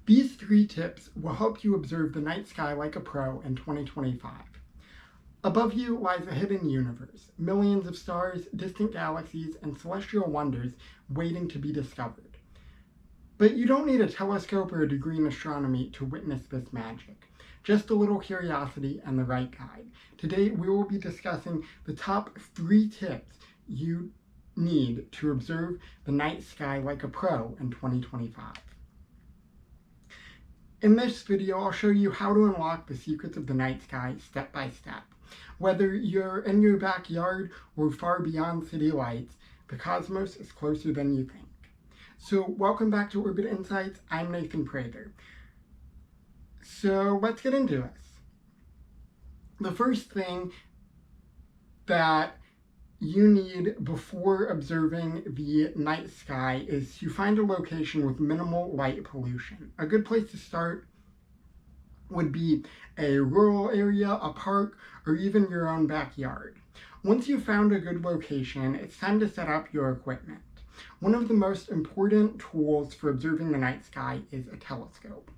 These 3 tips will help you observe the night sky like a pro in 2025. Above you lies a hidden universe, millions of stars, distant galaxies, and celestial wonders waiting to be discovered. But you don't need a telescope or a degree in astronomy to witness this magic. Just a little curiosity and the right guide. Today we will be discussing the top 3 tips you need to observe the night sky like a pro in 2025. In this video, I'll show you how to unlock the secrets of the night sky step by step. Whether you're in your backyard or far beyond city lights, the cosmos is closer than you think. So welcome back to Orbit Insights. I'm Nathan Prather. So let's get into this. The first thing that you need before observing the night sky is to find a location with minimal light pollution. A good place to start would be a rural area, a park, or even your own backyard. Once you've found a good location, it's time to set up your equipment. One of the most important tools for observing the night sky is a telescope.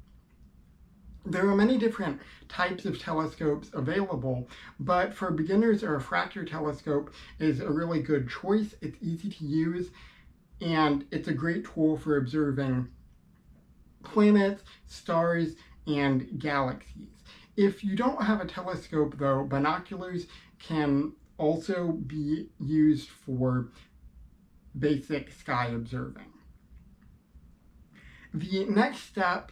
There are many different types of telescopes available, but for beginners, a refractor telescope is a really good choice. It's easy to use, and it's a great tool for observing planets, stars, and galaxies. If you don't have a telescope, though, binoculars can also be used for basic sky observing. The next step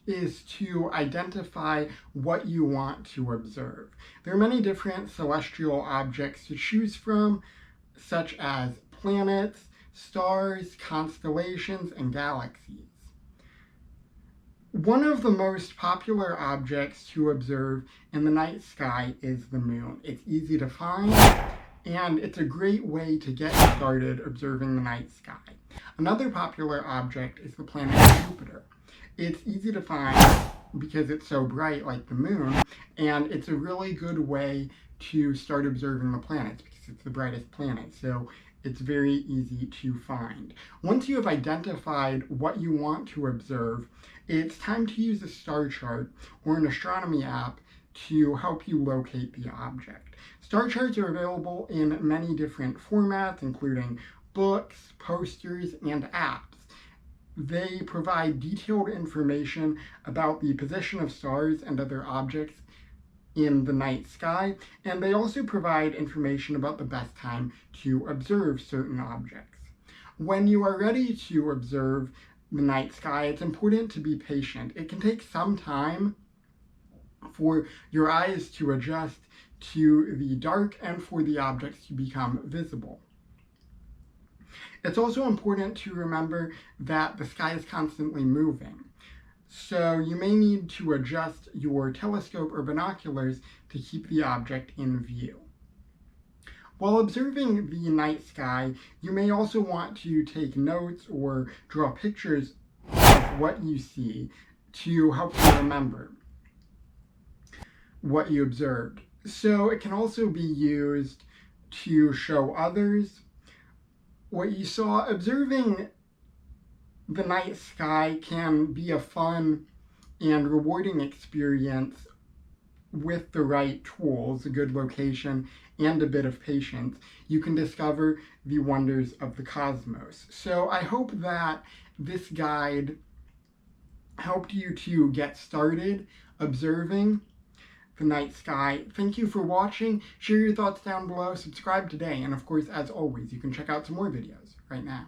is to identify what you want to observe. There are many different celestial objects to choose from, such as planets, stars, constellations, and galaxies. One of the most popular objects to observe in the night sky is the moon. It's easy to find, and it's a great way to get started observing the night sky. Another popular object is the planet Jupiter. It's easy to find because it's so bright like the moon, and it's a really good way to start observing the planets because it's the brightest planet, so it's very easy to find. Once you have identified what you want to observe, it's time to use a star chart or an astronomy app to help you locate the object. Star charts are available in many different formats, including books, posters, and apps. They provide detailed information about the position of stars and other objects in the night sky, and they also provide information about the best time to observe certain objects. When you are ready to observe the night sky, it's important to be patient. It can take some time for your eyes to adjust to the dark and for the objects to become visible. It's also important to remember that the sky is constantly moving, so you may need to adjust your telescope or binoculars to keep the object in view. While observing the night sky, you may also want to take notes or draw pictures of what you see to help you remember what you observed. So it can also be used to show others what you saw. Observing the night sky can be a fun and rewarding experience with the right tools, a good location, and a bit of patience. You can discover the wonders of the cosmos. So I hope that this guide helped you to get started observing the night sky. Thank you for watching. Share your thoughts down below. Subscribe today. And of course, as always, you can check out some more videos right now.